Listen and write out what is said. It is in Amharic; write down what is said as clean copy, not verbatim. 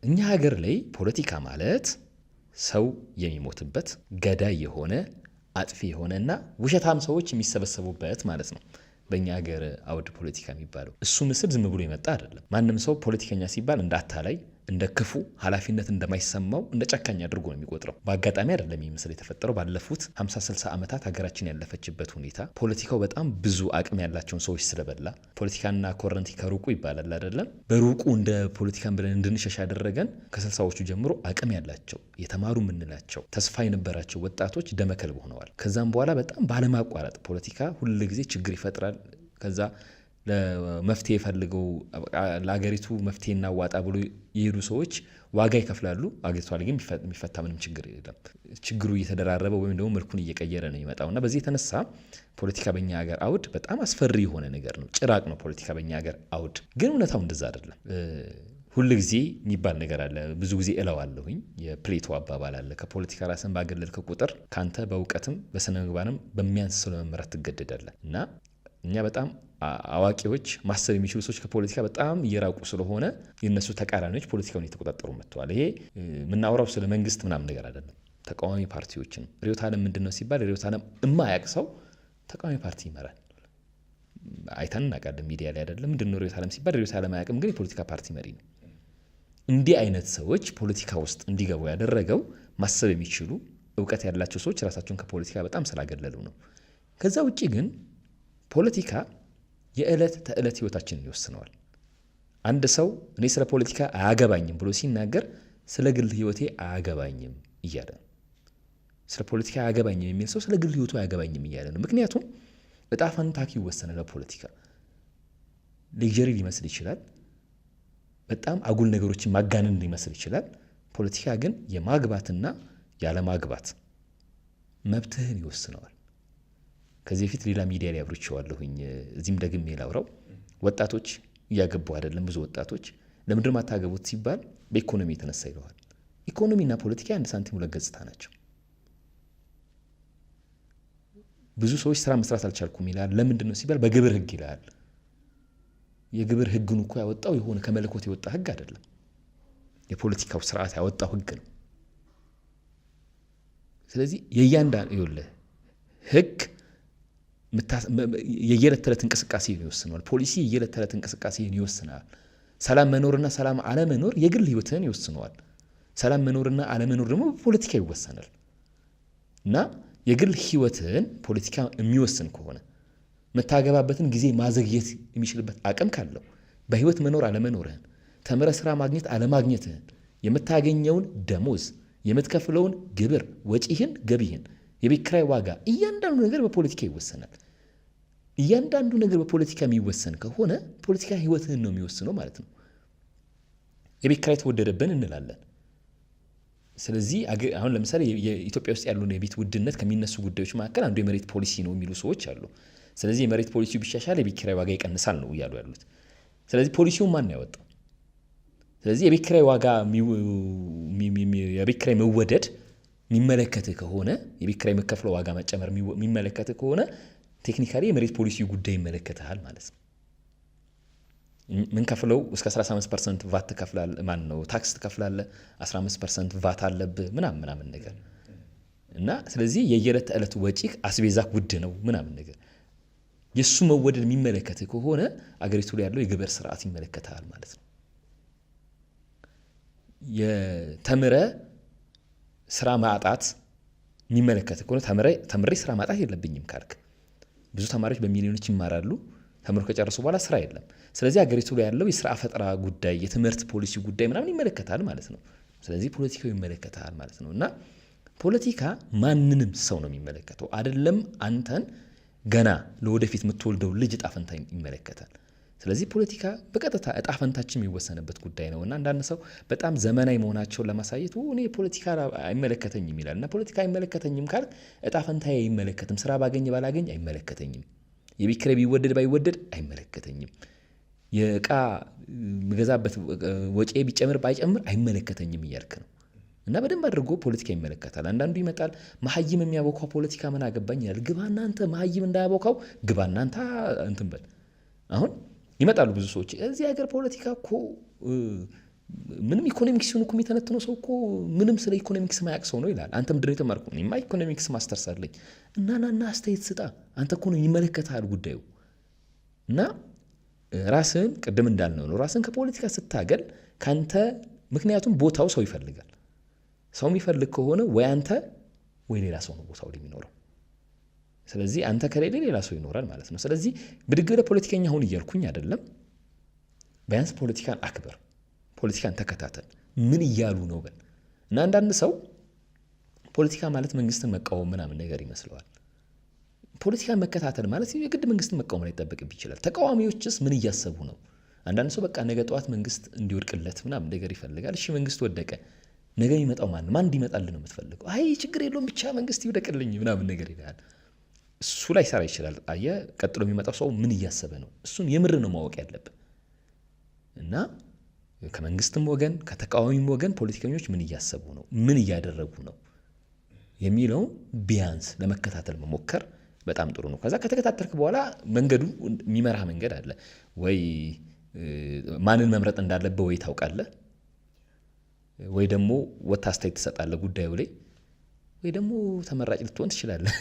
እኛ ሀገር ላይ ፖለቲካ ማለት ሰው የሚሞትበት ገዳይ የሆነ አጥፊ የሆነና ውሸታም ሰዎች የሚሰበሰቡበት ማለት ነው። በእኛ ሀገር አውድ ፖለቲካ የሚባለው እሱ ምስል ዝም ብሎ የመጣ አይደለም። ማንም ሰው ፖለቲከኛ ሲባል እንደ አታላይ፣ እንደ ክፉ፣ ኃላፊነት እንደማይሰማው እንደ ጨካኝ አድርጎ ነው የሚቆጥረው። በአጋጣሚ አይደለም ይህ ምስል የተፈጠረው። ባለፉት 50-60 ዓመታት ሀገራችን ያለፈችበት ሁኔታ ፖለቲካው በጣም ብዙ አቅም ያላቸውን ሰዎች ስለበላ ፖለቲካና ኮረንቲ ከሩቁ ይባላል አይደለም። በሩቁ እንደ ፖለቲካን ብለን እንድንሸሽ ያደረገን ከ60ዎቹ ጀምሮ አቅም ያላቸው የተማሩ የምንላቸው ተስፋ የነበራቸው ወጣቶች ደመከልብ ሆነዋል። ከዛም በኋላ በጣም ባለማቋረጥ ፖለቲካ ሁል ጊዜ ችግር ይፈጥራል። ከዛ ለመፍትሄ ፈልገው ለሀገሪቱ መፍትሄ እናዋጣ ብሎ የሄዱ ሰዎች ዋጋ ይከፍላሉ። አገሪቷ ላይ ግን የሚፈታ ምንም ችግር የለም። ችግሩ እየተደራረበ ወይም ደግሞ መልኩን እየቀየረ ነው የሚመጣውና በዚህ የተነሳ ፖለቲካ በእኛ ሀገር አውድ በጣም አስፈሪ የሆነ ነገር ነው። ጭራቅ ነው ፖለቲካ በእኛ ሀገር አውድ። ግን እውነታው እንደዛ አይደለም። ሁል ጊዜ የሚባል ነገር አለ። ብዙ ጊዜ እለዋለሁኝ። የፕሌቶ አባባል አለ። ከፖለቲካ ራስን ባገለልክ ቁጥር ካንተ በእውቀትም በስነ ምግባርም በሚያንስ ሰው ለመመራት ትገደዳለህ እና እኛ በጣም አዋቂዎች ማሰብ የሚችሉ ሰዎች ከፖለቲካ በጣም እየራቁ ስለሆነ የነሱ ተቃራኒዎች ፖለቲካውን እየተቆጣጠሩ መጥተዋል። ይሄ የምናወራው ስለ መንግስት ምናምን ነገር አይደለም። ተቃዋሚ ፓርቲዎችን ርዕዮተ ዓለም ምንድነው ሲባል ርዕዮተ ዓለም የማያውቅ ሰው ተቃዋሚ ፓርቲ ይመራል። አይተን እናውቃለን ሚዲያ ላይ አይደለም። ምንድነው ርዕዮተ ዓለም ሲባል ርዕዮተ ዓለም አያውቅም፣ ግን የፖለቲካ ፓርቲ መሪ ነው። እንዲህ አይነት ሰዎች ፖለቲካ ውስጥ እንዲገቡ ያደረገው ማሰብ የሚችሉ እውቀት ያላቸው ሰዎች ራሳቸውን ከፖለቲካ በጣም ስላገለሉ ነው። ከዛ ውጪ ግን ፖለቲካ የዕለት ተዕለት ህይወታችንን ይወስነዋል። አንድ ሰው እኔ ስለ ፖለቲካ አያገባኝም ብሎ ሲናገር ስለ ግል ህይወቴ አያገባኝም እያለ ነው። ስለ ፖለቲካ አያገባኝም የሚል ሰው ስለ ግል ህይወቱ አያገባኝም እያለ ነው። ምክንያቱም እጣ ፈንታኪ ይወሰናል። ፖለቲካ ሌክዠሪ ሊመስል ይችላል። በጣም አጉል ነገሮችን ማጋነን ሊመስል ይችላል። ፖለቲካ ግን የማግባትና ያለማግባት መብትህን ይወስነዋል። ከዚህ በፊት ሌላ ሚዲያ ላይ አብርቼዋለሁኝ። እዚህም ደግሜ ላውራው። ወጣቶች እያገቡ አይደለም። ብዙ ወጣቶች ለምንድን ማታገቡት ሲባል በኢኮኖሚ የተነሳ ይለዋል። ኢኮኖሚና ፖለቲካ አንድ ሳንቲም ሁለት ገጽታ ናቸው። ብዙ ሰዎች ስራ መስራት አልቻልኩም ይላል። ለምንድን ነው ሲባል በግብር ህግ ይላል። የግብር ህግን እኮ ያወጣው የሆነ ከመለኮት የወጣ ህግ አይደለም። የፖለቲካው ስርዓት ያወጣው ህግ ነው። ስለዚህ የእያንዳንዱ ይኸውልህ ህግ የየዕለት ተዕለት እንቅስቃሴን ይወስናል። ፖሊሲ የየዕለት ተዕለት እንቅስቃሴን ይወስናል። ሰላም መኖርና ሰላም አለመኖር የግል ህይወትን ይወስነዋል። ሰላም መኖርና አለመኖር ደግሞ በፖለቲካ ይወሰናል። እና የግል ህይወትን ፖለቲካ የሚወስን ከሆነ መታገባበትን ጊዜ ማዘግየት የሚችልበት አቅም ካለው በህይወት መኖር አለመኖርህን፣ ተምረህ ስራ ማግኘት አለማግኘትህን፣ የምታገኘውን ደሞዝ፣ የምትከፍለውን ግብር፣ ወጪህን፣ ገቢህን፣ የቤት ኪራይ ዋጋ፣ እያንዳንዱ ነገር በፖለቲካ ይወሰናል። እያንዳንዱ ነገር በፖለቲካ የሚወሰን ከሆነ ፖለቲካ ህይወትህን ነው የሚወስነው ማለት ነው። የቤት ኪራይ ተወደደብን እንላለን። ስለዚህ አሁን ለምሳሌ የኢትዮጵያ ውስጥ ያለው የቤት ውድነት ከሚነሱ ጉዳዮች መካከል አንዱ የመሬት ፖሊሲ ነው የሚሉ ሰዎች አሉ። ስለዚህ የመሬት ፖሊሲው ቢሻሻል የቤት ኪራይ ዋጋ ይቀንሳል ነው እያሉ ያሉት። ስለዚህ ፖሊሲውን ማን ነው ያወጣው? ስለዚህ የቤት ኪራይ ዋጋ የቤት ኪራይ መወደድ የሚመለከትህ ከሆነ የቤት ኪራይ መከፍለው ዋጋ መጨመር የሚመለከትህ ከሆነ ቴክኒካሊ የመሬት ፖሊሲ ጉዳይ ይመለከታል ማለት ነው። ምን ከፍለው እስከ 15% ቫት ትከፍላለህ፣ ማን ነው ታክስ ትከፍላለህ፣ 15% ቫት አለብህ ምናምን ነገር እና ስለዚህ የየዕለት ተዕለት ወጪ አስቤዛ ውድ ነው ምናምን ነገር የሱ መወደድ የሚመለከትህ ከሆነ አገሪቱ ላይ ያለው የግብር ስርዓት ይመለከታል ማለት ነው። የተምረ ስራ ማጣት የሚመለከትህ ከሆነ ተምሬ ስራ ማጣት የለብኝም ካልክ ብዙ ተማሪዎች በሚሊዮኖች ይማራሉ። ተምሮ ከጨረሱ በኋላ ስራ የለም። ስለዚህ አገሪቱ ላይ ያለው የስራ ፈጠራ ጉዳይ፣ የትምህርት ፖሊሲ ጉዳይ ምናምን ይመለከታል ማለት ነው። ስለዚህ ፖለቲካው ይመለከታል ማለት ነው። እና ፖለቲካ ማንንም ሰው ነው የሚመለከተው። አይደለም አንተን ገና ለወደፊት የምትወልደው ልጅ እጣ ፈንታ ይመለከታል። ስለዚህ ፖለቲካ በቀጥታ እጣ ፈንታችን የሚወሰንበት ጉዳይ ነው እና አንዳንድ ሰው በጣም ዘመናዊ መሆናቸውን ለማሳየት እኔ ፖለቲካ አይመለከተኝም ይላል። እና ፖለቲካ አይመለከተኝም ካል እጣ ፈንታዬ አይመለከትም፣ ስራ ባገኝ ባላገኝ አይመለከተኝም፣ የቤት ኪራይ ቢወደድ ባይወደድ አይመለከተኝም፣ የዕቃ ምገዛበት ወጪ ቢጨምር ባይጨምር አይመለከተኝም እያልክ ነው። እና በደንብ አድርጎ ፖለቲካ ይመለከታል። አንዳንዱ ይመጣል መሀይም የሚያቦካው ፖለቲካ ምን አገባኝ ይላል። ግባና አንተ መሀይም እንዳያቦካው ግባና አንተ እንትን በል። አሁን ይመጣሉ ብዙ ሰዎች እዚህ ሀገር ፖለቲካ እኮ ምንም ኢኮኖሚክስን እኮ የሚተነትነው ሰው እኮ ምንም ስለ ኢኮኖሚክስ ማያውቅ ሰው ነው ይላል። አንተ ምንድን ነው የተማርከው? እኔማ ኢኮኖሚክስ ማስተርስ አለኝ። እና አስተያየት ስጣ። አንተ እኮ ነው ይመለከታል ጉዳዩ። እና ራስን ቅድም እንዳልነው ነው ራስን ከፖለቲካ ስታገል ካንተ ምክንያቱም ቦታው ሰው ይፈልጋል። ሰው የሚፈልግ ከሆነ ወይ አንተ ወይ ሌላ ሰው ነው ቦታው ላይ የሚኖረው። ስለዚህ አንተ ከሌለ ሌላ ሰው ይኖራል ማለት ነው። ስለዚህ ብድግ ብለህ ፖለቲከኛ ሁን እያልኩኝ አይደለም። ቢያንስ ፖለቲካን አክብር፣ ፖለቲካን ተከታተል። ምን እያሉ ነው በል እና አንዳንድ ሰው ፖለቲካ ማለት መንግስትን መቃወም ምናምን ነገር ይመስለዋል። ፖለቲካን መከታተል ማለት የግድ መንግስትን መቃወም ላይጠበቅብህ ይችላል። ተቃዋሚዎችስ ምን እያሰቡ ነው? አንዳንድ ሰው በቃ ነገ ጠዋት መንግስት እንዲወድቅለት ምናምን ነገር ይፈልጋል። እሺ መንግስት ወደቀ፣ ነገ የሚመጣው ማን እንዲመጣልህ ነው የምትፈልገው? አይ ችግር የለውም ብቻ መንግስት ይውደቅልኝ ምናምን ነገር ይላል። እሱ ላይ ሰራ ይችላል። አየህ ቀጥሎ የሚመጣው ሰው ምን እያሰበ ነው? እሱን የምር ነው ማወቅ ያለብን። እና ከመንግስትም ወገን ከተቃዋሚም ወገን ፖለቲከኞች ምን እያሰቡ ነው፣ ምን እያደረጉ ነው የሚለው ቢያንስ ለመከታተል መሞከር በጣም ጥሩ ነው። ከዛ ከተከታተልክ በኋላ መንገዱ የሚመራህ መንገድ አለ ወይ ማንን መምረጥ እንዳለብህ ወይ ታውቃለህ፣ ወይ ደግሞ ወጥተህ አስተያየት ትሰጣለህ ጉዳዩ ላይ፣ ወይ ደግሞ ተመራጭ ልትሆን ትችላለህ።